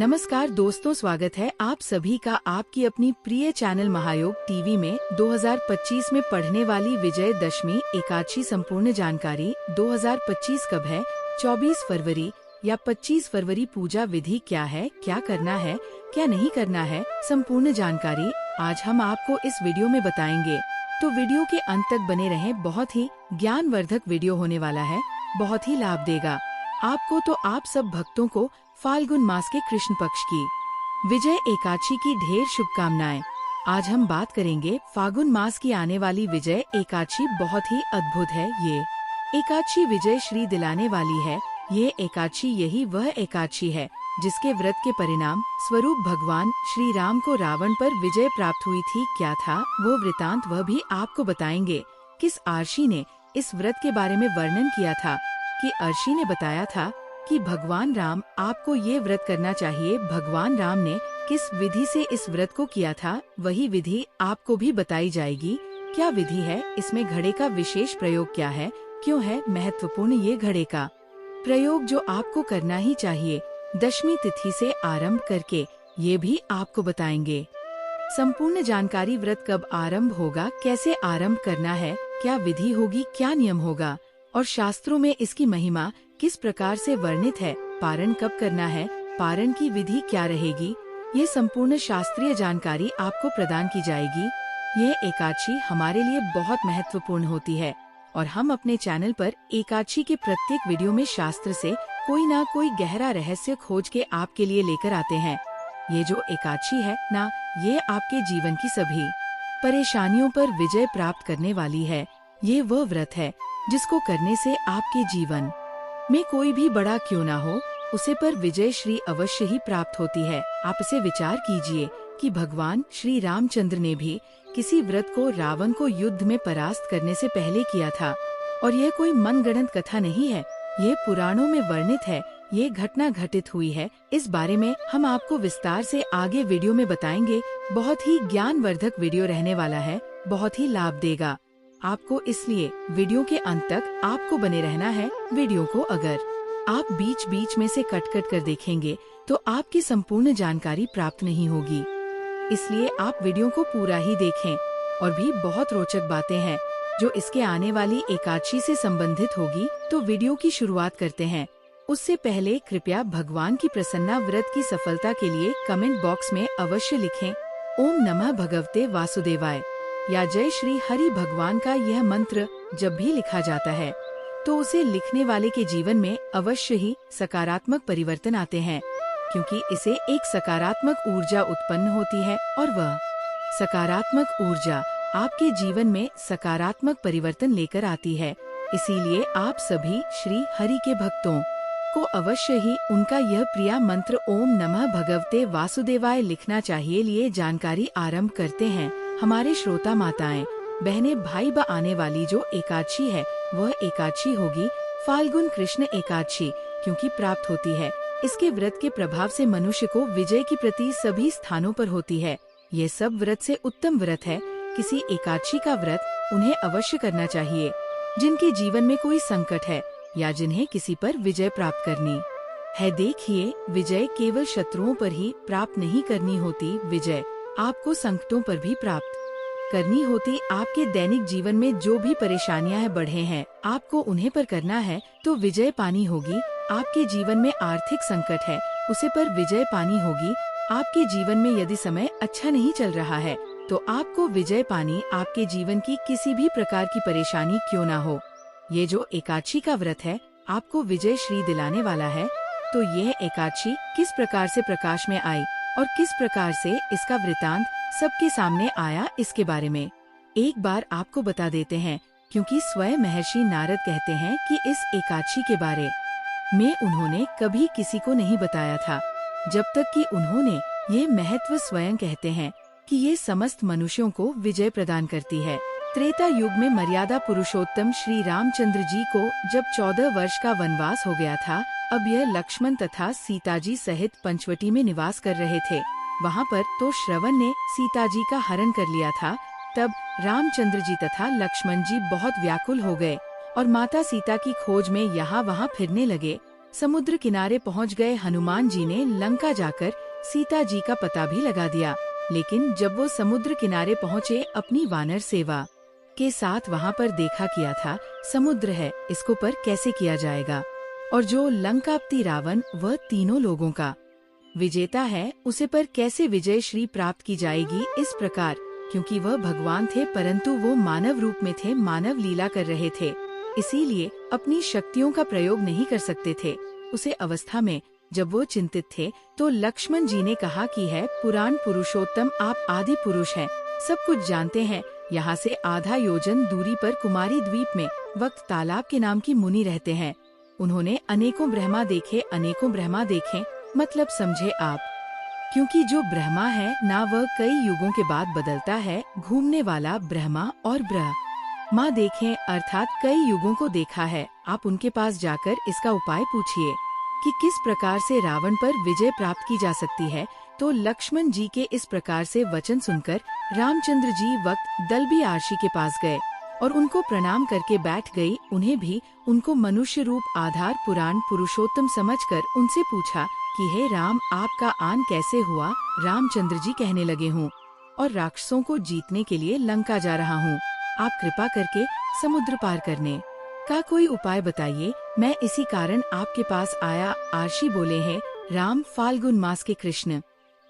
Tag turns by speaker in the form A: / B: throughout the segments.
A: नमस्कार दोस्तों, स्वागत है आप सभी का आपकी अपनी प्रिय चैनल महायोग टीवी में। 2025 में पढ़ने वाली विजयदशमी एकादशी संपूर्ण जानकारी। 2025 कब है? 24 फरवरी या 25 फरवरी। पूजा विधि क्या है, क्या करना है, क्या नहीं करना है, संपूर्ण जानकारी आज हम आपको इस वीडियो में बताएंगे। तो वीडियो के अंत तक बने रहें। बहुत ही ज्ञानवर्धक वीडियो होने वाला है, बहुत ही लाभ देगा आपको। तो आप सब भक्तों को फाल्गुन मास के कृष्ण पक्ष की विजय एकादशी की ढेर शुभकामनाएं। आज हम बात करेंगे फाल्गुन मास की आने वाली विजय एकादशी। बहुत ही अद्भुत है ये एकादशी, विजय श्री दिलाने वाली है ये एकादशी। यही वह एकादशी है जिसके व्रत के परिणाम स्वरूप भगवान श्री राम को रावण पर विजय प्राप्त हुई थी। क्या था वो वृतांत, वह भी आपको बताएंगे। किस अर्षि ने इस व्रत के बारे में वर्णन किया था कि अर्षि ने बताया था कि भगवान राम आपको ये व्रत करना चाहिए। भगवान राम ने किस विधि से इस व्रत को किया था, वही विधि आपको भी बताई जाएगी। क्या विधि है, इसमें घड़े का विशेष प्रयोग क्या है, क्यों है महत्वपूर्ण ये घड़े का प्रयोग जो आपको करना ही चाहिए दशमी तिथि से आरंभ करके, ये भी आपको बताएंगे। संपूर्ण जानकारी, व्रत कब आरंभ होगा, कैसे आरंभ करना है, क्या विधि होगी, क्या नियम होगा और शास्त्रों में इसकी महिमा किस प्रकार से वर्णित है, पारण कब करना है, पारण की विधि क्या रहेगी, ये संपूर्ण शास्त्रीय जानकारी आपको प्रदान की जाएगी। ये एकादशी हमारे लिए बहुत महत्वपूर्ण होती है और हम अपने चैनल पर एकादशी के प्रत्येक वीडियो में शास्त्र से कोई ना कोई गहरा रहस्य खोज के आपके लिए लेकर आते हैं। ये जो एकादशी है ना, ये आपके जीवन की सभी परेशानियों पर विजय प्राप्त करने वाली है। ये वह व्रत है जिसको करने से आपके जीवन में कोई भी बड़ा क्यों ना हो, उसे पर विजय श्री अवश्य ही प्राप्त होती है। आप इसे विचार कीजिए कि भगवान श्री रामचंद्र ने भी किसी व्रत को रावण को युद्ध में परास्त करने से पहले किया था और ये कोई मनगढ़ंत कथा नहीं है, ये पुराणों में वर्णित है, ये घटना घटित हुई है। इस बारे में हम आपको विस्तार से आगे वीडियो में बताएंगे। बहुत ही ज्ञानवर्धक वीडियो रहने वाला है, बहुत ही लाभ देगा आपको, इसलिए वीडियो के अंत तक आपको बने रहना है। वीडियो को अगर आप बीच बीच में से कट कर देखेंगे तो आपकी संपूर्ण जानकारी प्राप्त नहीं होगी, इसलिए आप वीडियो को पूरा ही देखें। और भी बहुत रोचक बातें हैं जो इसके आने वाली एकादशी से संबंधित होगी। तो वीडियो की शुरुआत करते हैं। उससे पहले कृपया भगवान की प्रसन्ना व्रत की सफलता के लिए कमेंट बॉक्स में अवश्य लिखें ओम नमः भगवते वासुदेवाय या जय श्री हरि। भगवान का यह मंत्र जब भी लिखा जाता है तो उसे लिखने वाले के जीवन में अवश्य ही सकारात्मक परिवर्तन आते हैं, क्योंकि इसे एक सकारात्मक ऊर्जा उत्पन्न होती है और वह सकारात्मक ऊर्जा आपके जीवन में सकारात्मक परिवर्तन लेकर आती है। इसीलिए आप सभी श्री हरि के भक्तों को अवश्य ही उनका यह प्रिय मंत्र ओम नमः भगवते वासुदेवाय लिखना चाहिए। लिए जानकारी आरंभ करते हैं। हमारे श्रोता माताएं, बहनें, भाई ब आने वाली जो एकादशी है वह एकादशी होगी फाल्गुन कृष्ण एकादशी, क्योंकि प्राप्त होती है। इसके व्रत के प्रभाव से मनुष्य को विजय की प्रति सभी स्थानों पर होती है। यह सब व्रत से उत्तम व्रत है। किसी एकादशी का व्रत उन्हें अवश्य करना चाहिए जिनके जीवन में कोई संकट है या जिन्हें किसी पर विजय प्राप्त करनी है। देखिए, विजय केवल शत्रुओं पर ही प्राप्त नहीं करनी होती, विजय आपको संकटों पर भी प्राप्त करनी होती। आपके दैनिक जीवन में जो भी परेशानियां बढ़े हैं, आपको उन्हें पर करना है तो विजय पानी होगी। आपके जीवन में आर्थिक संकट है, उसे पर विजय पानी होगी। आपके जीवन में यदि समय अच्छा नहीं चल रहा है तो आपको विजय पानी। आपके जीवन की किसी भी प्रकार की परेशानी क्यों ना हो, ये जो एकादशी का व्रत है आपको विजय श्री दिलाने वाला है। तो यह एकादशी किस प्रकार से प्रकाश में आई और किस प्रकार से इसका वृतांत सबके सामने आया, इसके बारे में एक बार आपको बता देते हैं, क्योंकि स्वयं महर्षि नारद कहते हैं कि इस एकादशी के बारे में उन्होंने कभी किसी को नहीं बताया था, जब तक कि उन्होंने ये महत्व स्वयं कहते हैं कि ये समस्त मनुष्यों को विजय प्रदान करती है। त्रेता युग में मर्यादा पुरुषोत्तम श्री रामचंद्र जी को जब 14 वर्ष का वनवास हो गया था, अब यह लक्ष्मण तथा सीता जी सहित पंचवटी में निवास कर रहे थे। वहाँ पर तो श्रवण ने सीता जी का हरण कर लिया था। तब रामचंद्र जी तथा लक्ष्मण जी बहुत व्याकुल हो गए और माता सीता की खोज में यहाँ वहाँ फिरने लगे। समुद्र किनारे पहुंच गए हनुमान जी ने लंका जाकर सीता जी का पता भी लगा दिया। लेकिन जब वो समुद्र किनारे पहुँचे, अपनी वानर सेवा के साथ वहाँ पर देखा किया था, समुद्र है, इसको पर कैसे किया जाएगा। और जो लंकापति रावण, वह तीनों लोगों का विजेता है, उसे पर कैसे विजय श्री प्राप्त की जाएगी। इस प्रकार, क्योंकि वह भगवान थे परंतु वो मानव रूप में थे, मानव लीला कर रहे थे, इसीलिए अपनी शक्तियों का प्रयोग नहीं कर सकते थे। उसे अवस्था में जब वो चिंतित थे तो लक्ष्मण जी ने कहा कि है पुराण पुरुषोत्तम, आप आदि पुरुष हैं, सब कुछ जानते हैं। यहाँ से आधा योजन दूरी पर कुमारी द्वीप में वक्त तालाब के नाम की मुनि रहते हैं। उन्होंने अनेकों ब्रह्मा देखे, अनेकों ब्रह्मा देखे, मतलब समझे आप। क्योंकि जो ब्रह्मा है ना, वह कई युगों के बाद बदलता है, घूमने वाला ब्रह्मा और ब्रह्मा देखें, अर्थात कई युगों को देखा है। आप उनके पास जाकर इसका उपाय पूछिए कि किस प्रकार से रावण पर विजय प्राप्त की जा सकती है। तो लक्ष्मण जी के इस प्रकार से वचन सुनकर रामचंद्र जी वक्त दलबी आरशी के पास गए और उनको प्रणाम करके बैठ गई। उन्हें भी उनको मनुष्य रूप आधार पुराण पुरुषोत्तम समझकर उनसे पूछा कि हे राम, आपका आन कैसे हुआ। रामचंद्र जी कहने लगे हूँ और राक्षसों को जीतने के लिए लंका जा रहा हूँ, आप कृपा करके समुद्र पार करने का कोई उपाय बताइए, मैं इसी कारण आपके पास आया। आरशी बोले हैं, राम, फाल्गुन मास के कृष्ण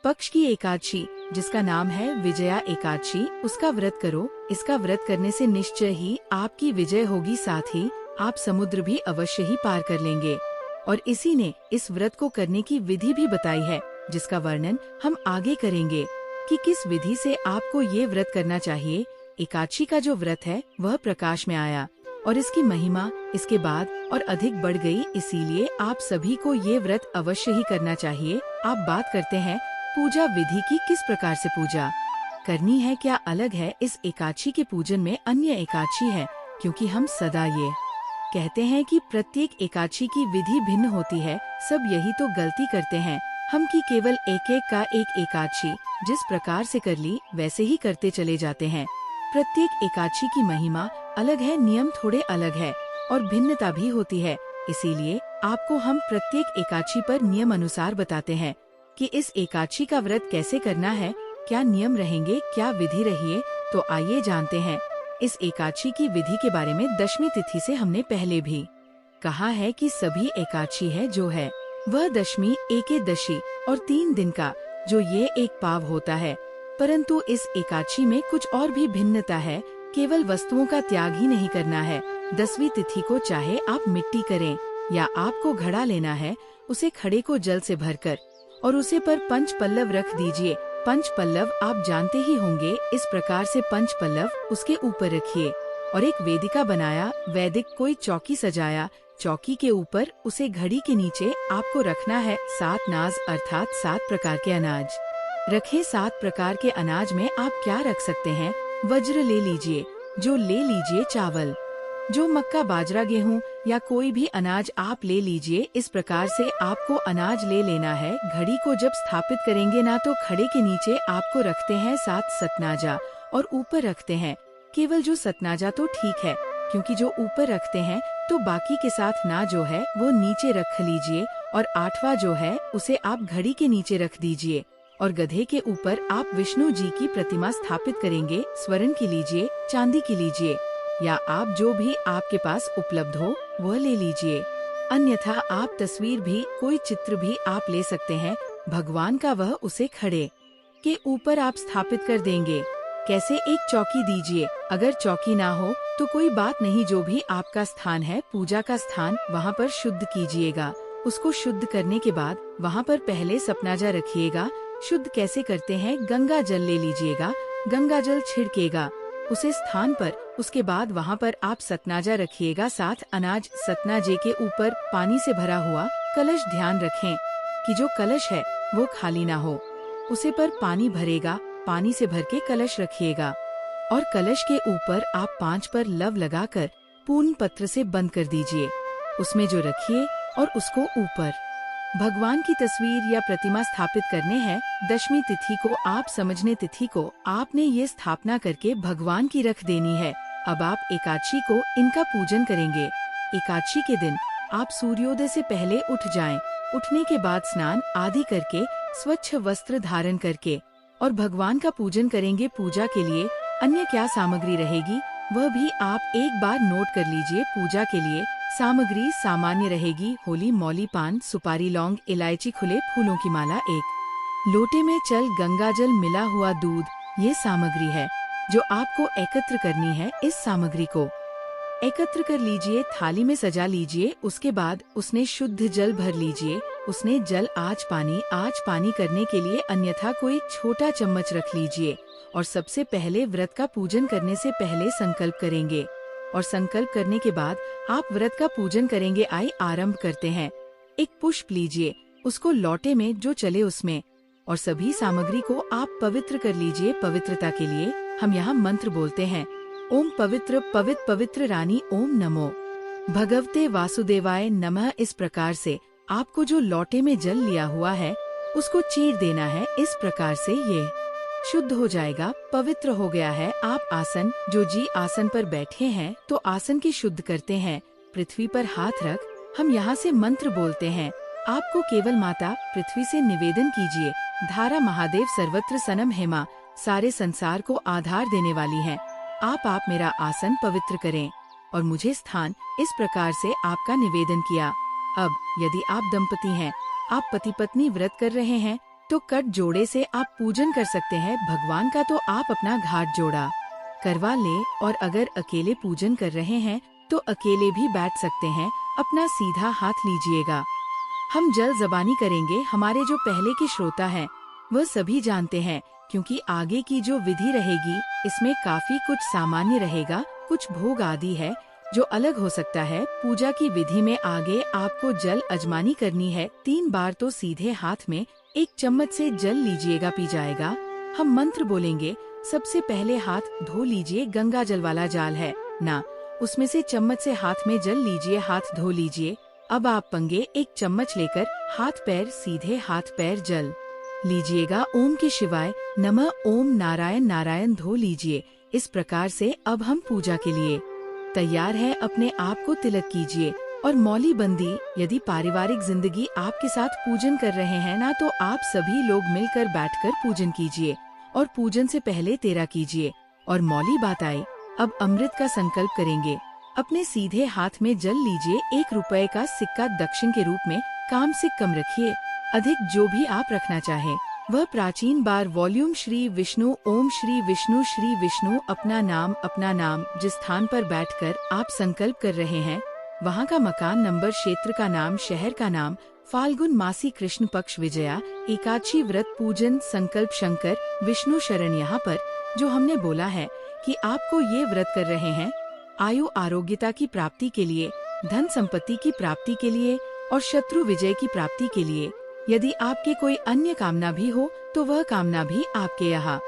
A: पक्ष की एकादशी, जिसका नाम है विजया एकादशी, उसका व्रत करो। इसका व्रत करने से निश्चय ही आपकी विजय होगी, साथ ही आप समुद्र भी अवश्य ही पार कर लेंगे। और इसी ने इस व्रत को करने की विधि भी बताई है, जिसका वर्णन हम आगे करेंगे कि किस विधि से आपको ये व्रत करना चाहिए। एकादशी का जो व्रत है वह प्रकाश में आया और इसकी महिमा इसके बाद और अधिक बढ़ गई, इसीलिए आप सभी को ये व्रत अवश्य ही करना चाहिए। आप बात करते हैं पूजा विधि की, किस प्रकार से पूजा करनी है, क्या अलग है इस एकादशी के पूजन में अन्य एकादशी है। क्योंकि हम सदा ये कहते हैं कि प्रत्येक एकादशी की विधि भिन्न होती है, सब यही तो गलती करते हैं हम कि केवल एक एक का एक एकादशी जिस प्रकार से कर ली वैसे ही करते चले जाते हैं। प्रत्येक एकादशी की महिमा अलग है, नियम थोड़े अलग है और भिन्नता भी होती है। इसीलिए आपको हम प्रत्येक एकादशी पर नियम अनुसार बताते हैं कि इस एकादशी का व्रत कैसे करना है, क्या नियम रहेंगे, क्या विधि रही है। तो आइए जानते हैं इस एकादशी की विधि के बारे में। दशमी तिथि से हमने पहले भी कहा है कि सभी एकादशी है जो है वह दशमी, एकादशी और 3 दिन का जो ये एक पाव होता है। परंतु इस एकादशी में कुछ और भी भिन्नता है, केवल वस्तुओं का त्याग ही नहीं करना है। 10वीं तिथि को चाहे आप मिट्टी करें या आपको घड़ा लेना है, उसे खड़े को जल से भरकर और उसे पर पंच पल्लव रख दीजिए। पंच पल्लव आप जानते ही होंगे, इस प्रकार से पंच पल्लव उसके ऊपर रखिए और एक वेदिका बनाया, वैदिक कोई चौकी सजाया, चौकी के ऊपर उसे घड़ी के नीचे आपको रखना है 7 नाज अर्थात 7 प्रकार के अनाज रखें। 7 प्रकार के अनाज में आप क्या रख सकते हैं, वज्र ले लीजिए, जो ले लीजिए चावल, जो मक्का बाजरा गेहूं या कोई भी अनाज आप ले लीजिए। इस प्रकार से आपको अनाज ले लेना है। घड़ी को जब स्थापित करेंगे ना, तो खड़े के नीचे आपको रखते हैं 7 सतनाजा और ऊपर रखते हैं केवल जो सतनाजा तो ठीक है, क्योंकि जो ऊपर रखते हैं तो बाकी के साथ ना जो है वो नीचे रख लीजिए और 8वां जो है उसे आप घड़ी के नीचे रख दीजिए। और गधे के ऊपर आप विष्णु जी की प्रतिमा स्थापित करेंगे। स्वर्ण की लीजिए, चांदी की लीजिए या आप जो भी आपके पास उपलब्ध हो वह ले लीजिए। अन्यथा आप तस्वीर भी, कोई चित्र भी आप ले सकते हैं भगवान का, वह उसे खड़े के ऊपर आप स्थापित कर देंगे। कैसे, एक चौकी दीजिए, अगर चौकी ना हो तो कोई बात नहीं, जो भी आपका स्थान है पूजा का स्थान, वहाँ पर शुद्ध कीजिएगा। उसको शुद्ध करने के बाद वहाँ पर पहले सपनाजा रखिएगा। शुद्ध कैसे करते हैं, गंगा जल ले लीजिएगा, गंगा जल छिड़केगा उसे स्थान पर। उसके बाद वहाँ पर आप सतनाजा रखिएगा, 7 अनाज सतनाजे के ऊपर पानी से भरा हुआ कलश। ध्यान रखें कि जो कलश है वो खाली ना हो, उसे पर पानी भरेगा, पानी से भर के कलश रखिएगा और कलश के ऊपर आप 5 पर लव लगाकर पूर्ण पत्र से बंद कर दीजिए। उसमें जो रखिए और उसको ऊपर भगवान की तस्वीर या प्रतिमा स्थापित करने हैं। दशमी तिथि को आप समझने तिथि को आपने ये स्थापना करके भगवान की रख देनी है। अब आप एकादशी को इनका पूजन करेंगे। एकादशी के दिन आप सूर्योदय से पहले उठ जाएं। उठने के बाद स्नान आदि करके स्वच्छ वस्त्र धारण करके और भगवान का पूजन करेंगे। पूजा के लिए अन्य क्या सामग्री रहेगी वह भी आप एक बार नोट कर लीजिए। पूजा के लिए सामग्री सामान्य रहेगी। होली, मौली, पान, सुपारी, लौंग, इलायची, खुले फूलों की माला, एक लोटे में चल गंगाजल, मिला हुआ दूध, ये सामग्री है जो आपको एकत्र करनी है। इस सामग्री को एकत्र कर लीजिए, थाली में सजा लीजिए। उसके बाद उसने शुद्ध जल भर लीजिए। उसने जल आज पानी करने के लिए अन्यथा कोई छोटा चम्मच रख लीजिए। और सबसे पहले व्रत का पूजन करने से पहले संकल्प करेंगे और संकल्प करने के बाद आप व्रत का पूजन करेंगे। आइए आरंभ करते हैं। एक पुष्प लीजिए, उसको लोटे में जो चले उसमें और सभी सामग्री को आप पवित्र कर लीजिए। पवित्रता के लिए हम यहाँ मंत्र बोलते हैं, ओम पवित्र पवित्र पवित्र रानी ओम नमो भगवते वासुदेवाय नमः। इस प्रकार से आपको जो लोटे में जल लिया हुआ है उसको चीर देना है। इस प्रकार से ये शुद्ध हो जाएगा, पवित्र हो गया है। आप आसन, जो जी आसन पर बैठे हैं तो आसन की शुद्ध करते हैं। पृथ्वी पर हाथ रख हम यहाँ से मंत्र बोलते हैं। आपको केवल माता पृथ्वी से निवेदन कीजिए, धारा महादेव सर्वत्र सनम हेमा, सारे संसार को आधार देने वाली हैं। आप मेरा आसन पवित्र करें और मुझे स्थान। इस प्रकार से आपका निवेदन किया। अब यदि आप दंपति हैं, आप पति पत्नी व्रत कर रहे हैं तो कट जोड़े से आप पूजन कर सकते हैं भगवान का। तो आप अपना घाट जोड़ा करवा ले और अगर अकेले पूजन कर रहे हैं तो अकेले भी बैठ सकते हैं। अपना सीधा हाथ लीजिएगा। हम जल जबानी करेंगे। हमारे जो पहले के श्रोता हैं वह सभी जानते हैं, क्योंकि आगे की जो विधि रहेगी इसमें काफी कुछ सामान्य रहेगा, कुछ भोग आदि है जो अलग हो सकता है। पूजा की विधि में आगे आपको जल अजमानी करनी है। 3 बार तो सीधे हाथ में 1 चम्मच से जल लीजिएगा, पी जाएगा। हम मंत्र बोलेंगे। सबसे पहले हाथ धो लीजिए। गंगा जल वाला जाल है ना, उसमें से चम्मच से हाथ में जल लीजिए, हाथ धो लीजिए। अब आप पंगे 1 चम्मच लेकर हाथ पैर, सीधे हाथ पैर जल लीजिएगा। ओम के शिवाय नमः, ओम नारायण नारायण, धो लीजिए। इस प्रकार से अब हम पूजा के लिए तैयार है। अपने आप को तिलक कीजिए और मौली बंदी। यदि पारिवारिक जिंदगी आपके साथ पूजन कर रहे हैं ना, तो आप सभी लोग मिलकर बैठकर पूजन कीजिए और पूजन से पहले तेरा कीजिए और मौली बात आई। अब अमृत का संकल्प करेंगे। अपने सीधे हाथ में जल लीजिए। 1 रुपए का सिक्का दक्षिण के रूप में काम से कम रखिए, अधिक जो भी आप रखना चाहें वह प्राचीन बार। वॉल्यूम श्री विष्णु, ओम श्री विष्णु, श्री विष्णु। अपना नाम जिस स्थान पर बैठकर आप संकल्प कर रहे हैं वहाँ का मकान, नंबर, क्षेत्र का नाम, शहर का नाम, फाल्गुन मासी, कृष्ण पक्ष, विजया एकादशी व्रत पूजन, संकल्प शंकर विष्णु शरण। यहाँ पर जो हमने बोला है कि आपको ये व्रत कर रहे हैं आयु आरोग्यता की प्राप्ति के लिए, धन संपत्ति की प्राप्ति के लिए और शत्रु विजय की प्राप्ति के लिए। यदि आपके कोई अन्य कामना भी हो तो वह कामना भी आपके यहाँ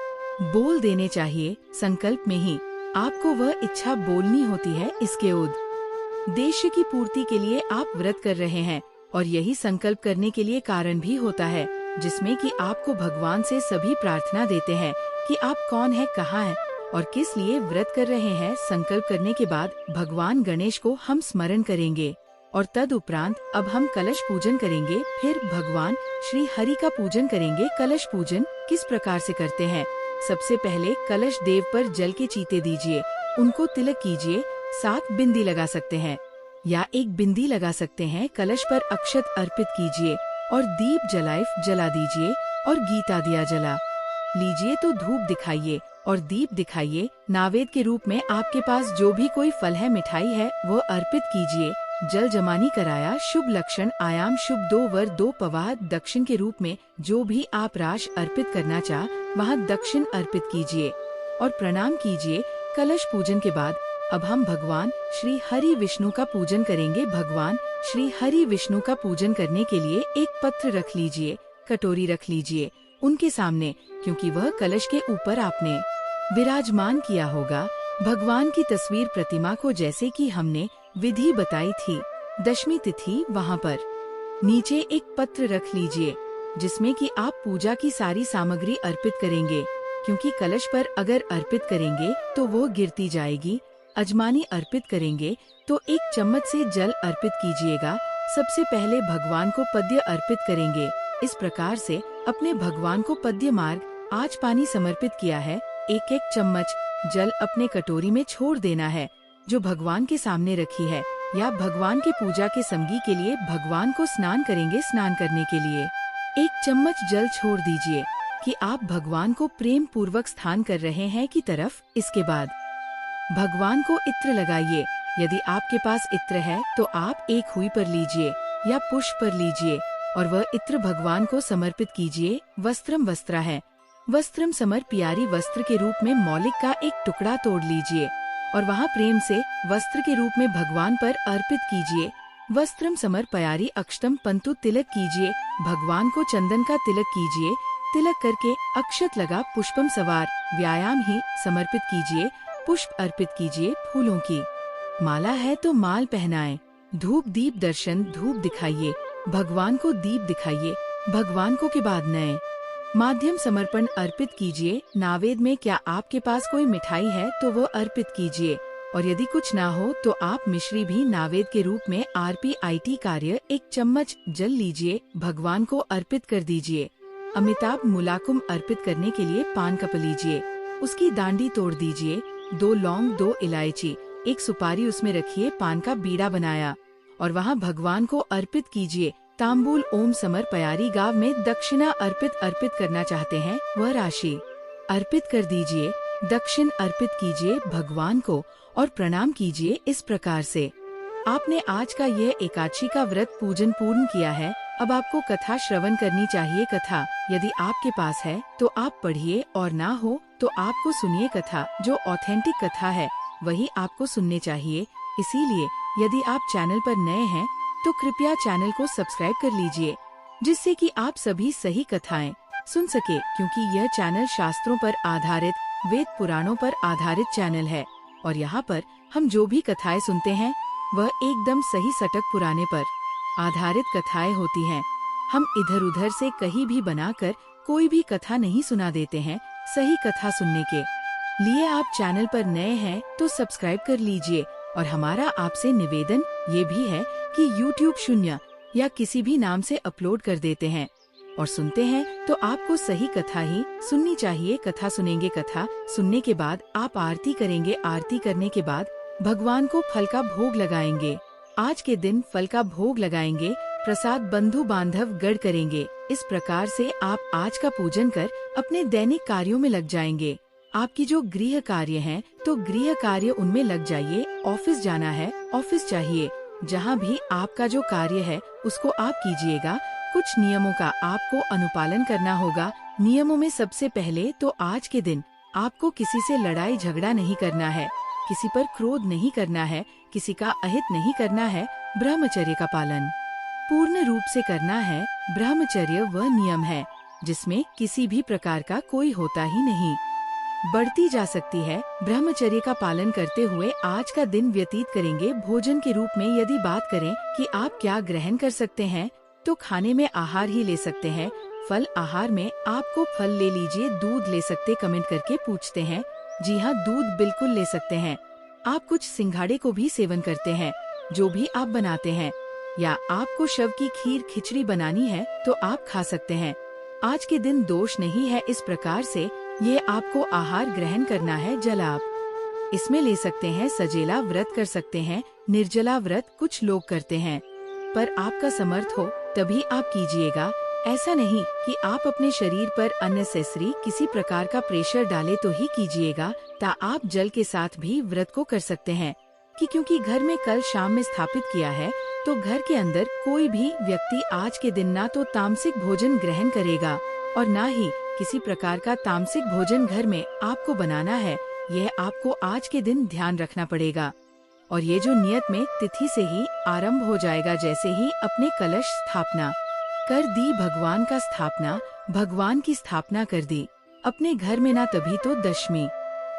A: बोल देने चाहिए। संकल्प में ही आपको वह इच्छा बोलनी होती है। इसके उद्देश्य की पूर्ति के लिए आप व्रत कर रहे हैं और यही संकल्प करने के लिए कारण भी होता है, जिसमें कि आपको भगवान से सभी प्रार्थना देते हैं कि आप कौन है, कहाँ है और किस लिए व्रत कर रहे हैं। संकल्प करने के बाद भगवान गणेश को हम स्मरण करेंगे और तद उपरांत अब हम कलश पूजन करेंगे। फिर भगवान श्री हरि का पूजन करेंगे। कलश पूजन किस प्रकार से करते हैं? सबसे पहले कलश देव पर जल के चीते दीजिए, उनको तिलक कीजिए। 7 बिंदी लगा सकते हैं या 1 बिंदी लगा सकते हैं। कलश पर अक्षत अर्पित कीजिए और दीप जला दीजिए और गीता दिया जला लीजिए। तो धूप दिखाइए और दीप दिखाइए। नैवेद्य के रूप में आपके पास जो भी कोई फल है, मिठाई है, वो अर्पित कीजिए। जल जमानी कराया। शुभ लक्षण आयाम शुभ 2 वर 2 पवाह। दक्षिण के रूप में जो भी आप राश अर्पित करना चाह वहाँ दक्षिण अर्पित कीजिए और प्रणाम कीजिए। कलश पूजन के बाद अब हम भगवान श्री हरि विष्णु का पूजन करेंगे। भगवान श्री हरि विष्णु का पूजन करने के लिए एक पत्र रख लीजिए, कटोरी रख लीजिए उनके सामने, क्योंकि वह कलश के ऊपर आपने विराजमान किया होगा। भगवान की तस्वीर प्रतिमा को जैसे कि हमने विधि बताई थी, दशमी तिथि वहाँ पर नीचे एक पत्र रख लीजिए जिसमें कि आप पूजा की सारी सामग्री अर्पित करेंगे, क्योंकि कलश पर अगर अर्पित करेंगे तो वो गिरती जाएगी। अजमानी अर्पित करेंगे तो 1 चम्मच से जल अर्पित कीजिएगा। सबसे पहले भगवान को पद्य अर्पित करेंगे। इस प्रकार से अपने भगवान को पद्य मार्ग आज पानी समर्पित किया है। 1-1 चम्मच जल अपने कटोरी में छोड़ देना है जो भगवान के सामने रखी है, या भगवान के पूजा के समगी के लिए भगवान को स्नान करेंगे। स्नान करने के लिए 1 चम्मच जल छोड़ दीजिए कि आप भगवान को प्रेम पूर्वक स्थान कर रहे हैं की तरफ। इसके बाद भगवान को इत्र लगाइए। यदि आपके पास इत्र है तो आप एक हुई पर लीजिए या पुष्प पर लीजिए और वह इत्र भगवान को समर्पित कीजिए। वस्त्रम वस्त्रा है, वस्त्रम समर प्यारी वस्त्र के रूप में मौलिक का एक टुकड़ा तोड़ लीजिए और वहाँ प्रेम से वस्त्र के रूप में भगवान पर अर्पित कीजिए। वस्त्रम समर प्यारी अक्षतम पंतु तिलक कीजिए। भगवान को चंदन का तिलक कीजिए। तिलक करके अक्षत लगा पुष्पम सवार व्यायाम ही समर्पित कीजिए। पुष्प अर्पित कीजिए। फूलों की माला है तो माल पहनाएं। धूप दीप दर्शन धूप दिखाइए। भगवान को दीप दिखाइए। भगवान को के बाद नए माध्यम समर्पण अर्पित कीजिए। नावेद में क्या आपके पास कोई मिठाई है तो वो अर्पित कीजिए, और यदि कुछ ना हो तो आप मिश्री भी नावेद के रूप में RPIT कार्य 1 चम्मच जल लीजिए। भगवान को अर्पित कर दीजिए। अमिताभ मुलाकुम अर्पित करने के लिए पान कप लीजिए, उसकी दांडी तोड़ दीजिए। 2 लौंग 2 इलायची 1 सुपारी उसमें रखिए। पान का बीड़ा बनाया और वहाँ भगवान को अर्पित कीजिए। तांबूल ओम समर प्यारी गांव में दक्षिणा अर्पित करना चाहते हैं वह राशि अर्पित कर दीजिए। दक्षिण अर्पित कीजिए भगवान को और प्रणाम कीजिए। इस प्रकार से आपने आज का यह एकादशी का व्रत पूजन पूर्ण किया है। अब आपको कथा श्रवण करनी चाहिए। कथा यदि आपके पास है तो आप पढ़िए और ना हो तो आपको सुनिए। कथा जो ऑथेंटिक कथा है वही आपको सुनने चाहिए। इसीलिए यदि आप चैनल पर नए हैं तो कृपया चैनल को सब्सक्राइब कर लीजिए, जिससे कि आप सभी सही कथाएं सुन सके, क्योंकि यह चैनल शास्त्रों पर आधारित वेद पुराणों पर आधारित चैनल है और यहाँ पर हम जो भी कथाएं सुनते हैं वह एकदम सही सटक पुराने पर आधारित कथाएं होती हैं। हम इधर उधर से कहीं भी बनाकर कोई भी कथा नहीं सुना देते हैं। सही कथा सुनने के लिए आप चैनल पर नए हैं तो सब्सक्राइब कर लीजिए। और हमारा आपसे निवेदन ये भी है कि YouTube शून्य या किसी भी नाम से अपलोड कर देते हैं और सुनते हैं तो आपको सही कथा ही सुननी चाहिए। कथा सुनेंगे, कथा सुनने के बाद आप आरती करेंगे। आरती करने के बाद भगवान को फल का भोग लगाएंगे। आज के दिन फल का भोग लगाएंगे। प्रसाद बंधु बांधव गढ़ करेंगे। इस प्रकार से आप आज का पूजन कर अपने दैनिक कार्यों में लग जाएंगे। आपकी जो गृह कार्य हैं तो गृह कार्य उनमें लग जाइए। ऑफिस जाना है, ऑफिस चाहिए। जहाँ भी आपका जो कार्य है उसको आप कीजिएगा। कुछ नियमों का आपको अनुपालन करना होगा। नियमों में सबसे पहले तो आज के दिन आपको किसी से लड़ाई झगड़ा नहीं करना है, किसी पर क्रोध नहीं करना है, किसी का अहित नहीं करना है। ब्रह्मचर्य का पालन पूर्ण रूप से करना है। ब्रह्मचर्य वह नियम है जिसमें किसी भी प्रकार का कोई होता ही नहीं, बढ़ती जा सकती है। ब्रह्मचर्य का पालन करते हुए आज का दिन व्यतीत करेंगे। भोजन के रूप में यदि बात करें कि आप क्या ग्रहण कर सकते हैं तो खाने में आहार ही ले सकते हैं। फल आहार में आपको फल ले लीजिए। दूध ले सकते कमेंट करके पूछते हैं। जी हाँ, दूध बिल्कुल ले सकते हैं। आप कुछ सिंघाड़े को भी सेवन करते हैं जो भी आप बनाते हैं, या आपको शव की खीर खिचड़ी बनानी है तो आप खा सकते हैं। आज के दिन दोष नहीं है। इस प्रकार से ये आपको आहार ग्रहण करना है। जल आप इसमें ले सकते हैं। सजेला व्रत कर सकते हैं। निर्जला व्रत कुछ लोग करते हैं, पर आपका समर्थ हो तभी आप कीजिएगा। ऐसा नहीं कि आप अपने शरीर पर अननेसेसरी किसी प्रकार का प्रेशर डाले तो ही कीजिएगा। आप जल के साथ भी व्रत को कर सकते हैं क्योंकि घर में कल शाम में स्थापित किया है तो घर के अंदर कोई भी व्यक्ति आज के दिन ना तो तामसिक भोजन ग्रहण करेगा और ना ही किसी प्रकार का तामसिक भोजन घर में आपको बनाना है। यह आपको आज के दिन ध्यान रखना पड़ेगा। और ये जो नियत में तिथि से ही आरंभ हो जाएगा। जैसे ही अपने कलश स्थापना कर दी, भगवान का स्थापना भगवान की स्थापना कर दी अपने घर में, ना तभी तो दशमी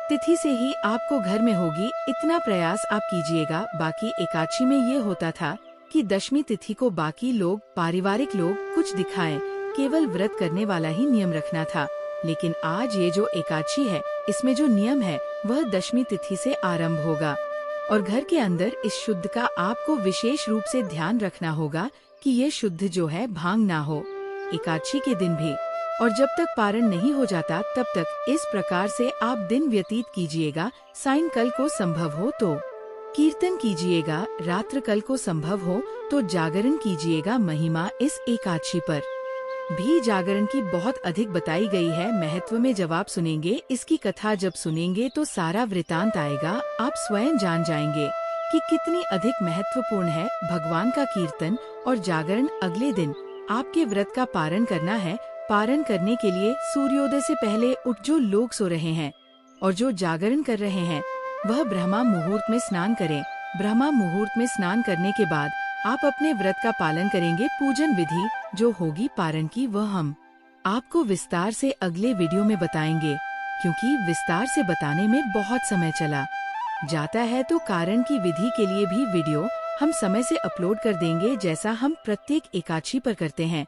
A: तिथि से ही आपको घर में होगी। इतना प्रयास आप कीजिएगा। बाकी एकादशी में ये होता था कि दशमी तिथि को बाकी लोग पारिवारिक लोग कुछ दिखाएं, केवल व्रत करने वाला ही नियम रखना था। लेकिन आज ये जो एकादशी है, इसमें जो नियम है वह दशमी तिथि से आरंभ होगा। और घर के अंदर इस शुद्ध का आपको विशेष रूप से ध्यान रखना होगा कि ये शुद्ध जो है भांग ना हो, एकादशी के दिन भी। और जब तक पारण नहीं हो जाता तब तक इस प्रकार से आप दिन व्यतीत कीजिएगा। सायंकाल को संभव हो तो कीर्तन कीजिएगा, रात्र कल को संभव हो तो जागरण कीजिएगा। महिमा इस एकादशी पर भी जागरण की बहुत अधिक बताई गई है। महत्व में जब आप सुनेंगे, इसकी कथा जब सुनेंगे तो सारा वृतांत आएगा, आप स्वयं जान जाएंगे कि कितनी अधिक महत्वपूर्ण है भगवान का कीर्तन और जागरण। अगले दिन आपके व्रत का पारण करना है। पारण करने के लिए सूर्योदय से पहले उठ जो लोग सो रहे हैं और जो जागरण कर रहे हैं, वह ब्रह्मा मुहूर्त में स्नान करें। ब्रह्मा मुहूर्त में स्नान करने के बाद आप अपने व्रत का पालन करेंगे। पूजन विधि जो होगी पारण की, वह हम आपको विस्तार से अगले वीडियो में बताएंगे, क्योंकि विस्तार से बताने में बहुत समय चला जाता है। तो कारण की विधि के लिए भी वीडियो हम समय से अपलोड कर देंगे, जैसा हम प्रत्येक एकादशी पर करते हैं।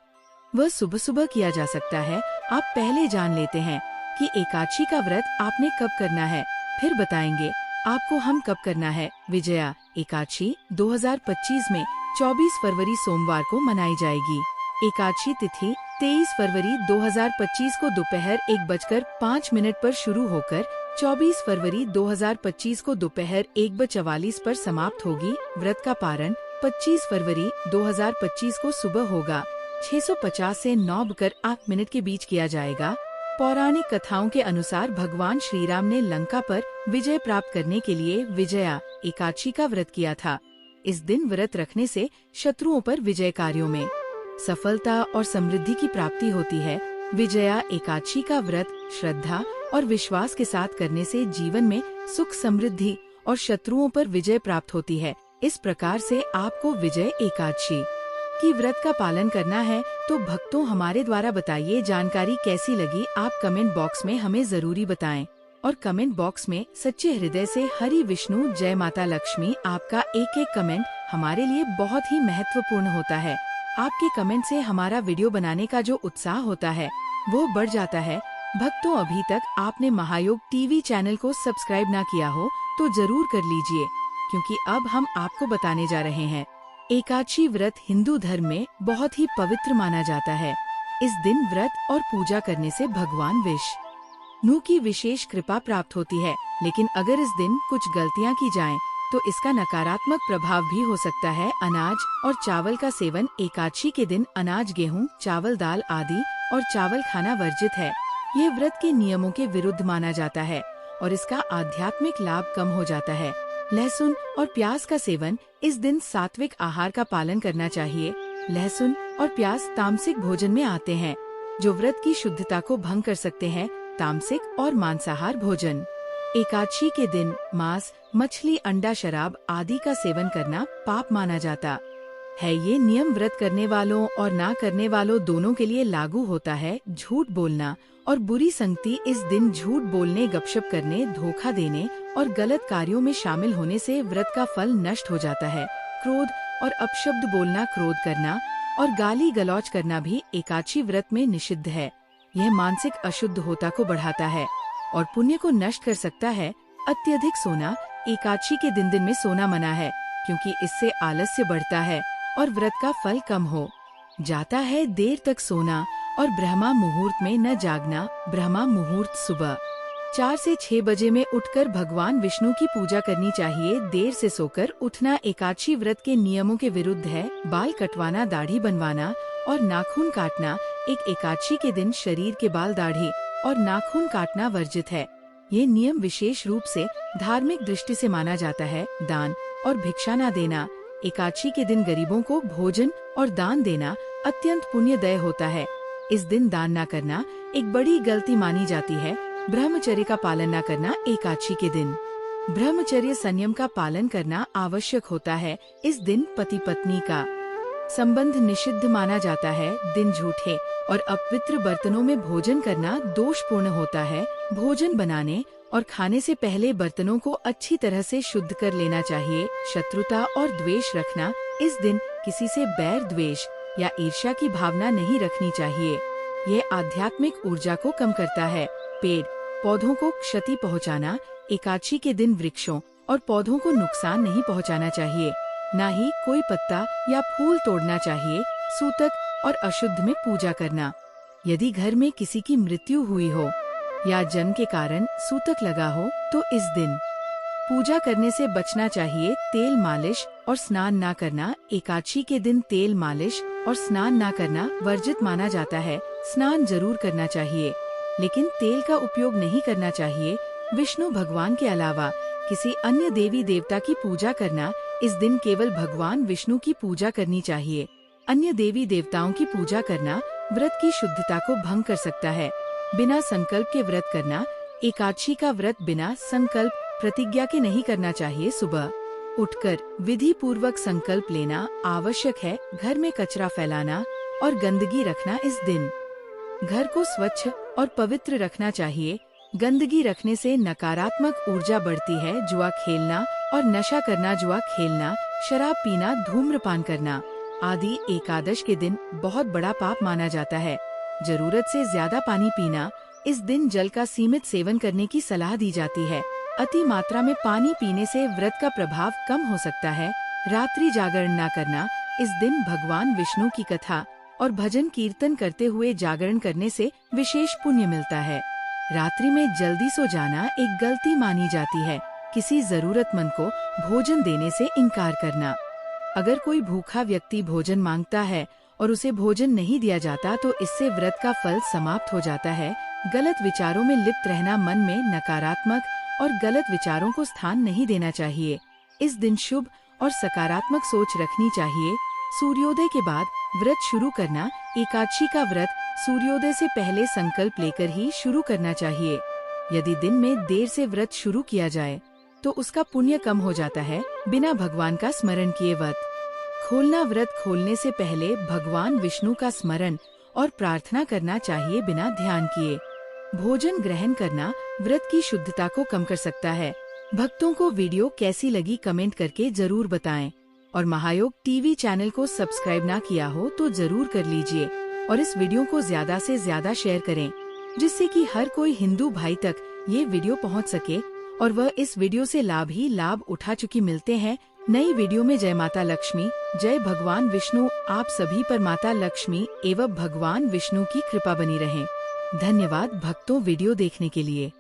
A: वह सुबह सुबह किया जा सकता है। आप पहले जान लेते हैं कि एकादशी का व्रत आपने कब करना है, फिर बताएंगे आपको हम कब करना है। विजया एकादशी 2025 में 24 फरवरी सोमवार को मनाई जाएगी। एकादशी तिथि 23 फरवरी 2025 को दोपहर 1:05 पर शुरू होकर 24 फरवरी 2025 को दोपहर 1:44 पर समाप्त होगी। व्रत का पारण 25 फरवरी 2025 को सुबह होगा 650 से 9:08 के बीच किया जाएगा। पौराणिक कथाओं के अनुसार भगवान श्री राम ने लंका पर विजय प्राप्त करने के लिए विजया एकादशी का व्रत किया था। इस दिन व्रत रखने से शत्रुओं पर विजय कार्यों में सफलता और समृद्धि की प्राप्ति होती है। विजया एकादशी का व्रत श्रद्धा और विश्वास के साथ करने से जीवन में सुख समृद्धि और शत्रुओं पर विजय प्राप्त होती है। इस प्रकार से आपको विजय एकादशी की व्रत का पालन करना है। तो भक्तों, हमारे द्वारा बताइए जानकारी कैसी लगी, आप कमेंट बॉक्स में हमें जरूरी बताएं। और कमेंट बॉक्स में सच्चे हृदय से हरि विष्णु जय माता लक्ष्मी, आपका एक एक कमेंट हमारे लिए बहुत ही महत्वपूर्ण होता है। आपके कमेंट से हमारा वीडियो बनाने का जो उत्साह होता है वो बढ़ जाता है। भक्तों, अभी तक आपने महायोग टीवी चैनल को सब्सक्राइब ना किया हो तो जरूर कर लीजिए, क्योंकि अब हम आपको बताने जा रहे हैं एकादशी व्रत हिंदू धर्म में बहुत ही पवित्र माना जाता है। इस दिन व्रत और पूजा करने से भगवान विष्णु की विशेष कृपा प्राप्त होती है। लेकिन अगर इस दिन कुछ गलतियां की जाएं, तो इसका नकारात्मक प्रभाव भी हो सकता है। अनाज और चावल का सेवन एकादशी के दिन अनाज, गेहूं, चावल, दाल आदि और चावल खाना वर्जित है। ये व्रत के नियमों के विरुद्ध माना जाता है और इसका आध्यात्मिक लाभ कम हो जाता है। लहसुन और प्याज का सेवन, इस दिन सात्विक आहार का पालन करना चाहिए। लहसुन और प्याज तामसिक भोजन में आते हैं, जो व्रत की शुद्धता को भंग कर सकते हैं। तामसिक और मांसाहार भोजन, एकादशी के दिन मांस, मछली, अंडा, शराब आदि का सेवन करना पाप माना जाता है। ये नियम व्रत करने वालों और ना करने वालों दोनों के लिए लागू होता है। झूठ बोलना और बुरी संगति, इस दिन झूठ बोलने, गपशप करने, धोखा देने और गलत कार्यों में शामिल होने से व्रत का फल नष्ट हो जाता है। क्रोध और अपशब्द बोलना, क्रोध करना और गाली गलौज करना भी एकादशी व्रत में निषिद्ध है। यह मानसिक अशुद्धता को बढ़ाता है और पुण्य को नष्ट कर सकता है। अत्यधिक सोना, एकादशी के दिन में सोना मना है, क्योंकि इससे आलस्य बढ़ता है और व्रत का फल कम हो जाता है। देर तक सोना और ब्रह्मा मुहूर्त में न जागना। ब्रह्मा मुहूर्त सुबह 4 से 6 बजे में उठकर भगवान विष्णु की पूजा करनी चाहिए। देर से सोकर उठना एकादशी व्रत के नियमों के विरुद्ध है। बाल कटवाना, दाढ़ी बनवाना और नाखून काटना, एक एकादशी के दिन शरीर के बाल, दाढ़ी और नाखून काटना वर्जित है। ये नियम विशेष रूप से धार्मिक दृष्टि से माना जाता है। दान और भिक्षा न देना, एकादशी के दिन गरीबों को भोजन और दान देना अत्यंत पुण्यदय होता है। इस दिन दान न करना एक बड़ी गलती मानी जाती है। ब्रह्मचर्य का पालन न करना, एकादशी के दिन ब्रह्मचर्य संयम का पालन करना आवश्यक होता है। इस दिन पति पत्नी का संबंध निषिद्ध माना जाता है। दिन झूठे और अपवित्र बर्तनों में भोजन करना दोषपूर्ण होता है। भोजन बनाने और खाने से पहले बर्तनों को अच्छी तरह से शुद्ध कर लेना चाहिए। शत्रुता और द्वेष रखना, इस दिन किसी से बैर, द्वेष या ईर्ष्या की भावना नहीं रखनी चाहिए। यह आध्यात्मिक ऊर्जा को कम करता है। पेड़ पौधों को क्षति पहुंचाना, एकादशी के दिन वृक्षों और पौधों को नुकसान नहीं पहुंचाना चाहिए। न ही कोई पत्ता या फूल तोड़ना चाहिए। सूतक और अशुद्ध में पूजा करना, यदि घर में किसी की मृत्यु हुई हो या जन्म के कारण सूतक लगा हो तो इस दिन पूजा करने से बचना चाहिए। तेल मालिश और स्नान ना करना, एकादशी के दिन तेल मालिश और स्नान ना करना वर्जित माना जाता है। स्नान जरूर करना चाहिए, लेकिन तेल का उपयोग नहीं करना चाहिए। विष्णु भगवान के अलावा किसी अन्य देवी देवता की पूजा करना, इस दिन केवल भगवान विष्णु की पूजा करनी चाहिए। अन्य देवी देवताओं की पूजा करना व्रत की शुद्धता को भंग कर सकता है। बिना संकल्प के व्रत करना, एकादशी का व्रत बिना संकल्प प्रतिज्ञा के नहीं करना चाहिए। सुबह उठकर विधि पूर्वक संकल्प लेना आवश्यक है। घर में कचरा फैलाना और गंदगी रखना, इस दिन घर को स्वच्छ और पवित्र रखना चाहिए। गंदगी रखने से नकारात्मक ऊर्जा बढ़ती है। जुआ खेलना और नशा करना, जुआ खेलना, शराब पीना, धूम्रपान करना आदि एकादश के दिन बहुत बड़ा पाप माना जाता है। जरूरत से ज्यादा पानी पीना, इस दिन जल का सीमित सेवन करने की सलाह दी जाती है। अति मात्रा में पानी पीने से व्रत का प्रभाव कम हो सकता है। रात्रि जागरण न करना, इस दिन भगवान विष्णु की कथा और भजन कीर्तन करते हुए जागरण करने से विशेष पुण्य मिलता है। रात्रि में जल्दी सो जाना एक गलती मानी जाती है। किसी जरूरतमंद को भोजन देने से इनकार करना, अगर कोई भूखा व्यक्ति भोजन मांगता है और उसे भोजन नहीं दिया जाता तो इससे व्रत का फल समाप्त हो जाता है। गलत विचारों में लिप्त रहना, मन में नकारात्मक और गलत विचारों को स्थान नहीं देना चाहिए। इस दिन शुभ और सकारात्मक सोच रखनी चाहिए। सूर्योदय के बाद व्रत शुरू करना, एकादशी का व्रत सूर्योदय से पहले संकल्प लेकर ही शुरू करना चाहिए। यदि दिन में देर से व्रत शुरू किया जाए तो उसका पुण्य कम हो जाता है। बिना भगवान का स्मरण किए व्रत खोलना, व्रत खोलने से पहले भगवान विष्णु का स्मरण और प्रार्थना करना चाहिए बिना ध्यान किए। भोजन ग्रहण करना व्रत की शुद्धता को कम कर सकता है। भक्तों को वीडियो कैसी लगी कमेंट करके जरूर बताएं और महायोग टीवी चैनल को सब्सक्राइब ना किया हो तो जरूर कर लीजिए और इस वीडियो को ज्यादा से ज्यादा शेयर करें, जिससे कि हर कोई हिंदू भाई तक ये वीडियो पहुंच सके और वह इस वीडियो से लाभ ही लाभ उठा चुकी। मिलते हैं नई वीडियो में। जय माता लक्ष्मी, जय भगवान विष्णु। आप सभी पर माता लक्ष्मी एवं भगवान विष्णु की कृपा बनी रहे। धन्यवाद भक्तों वीडियो देखने के लिए।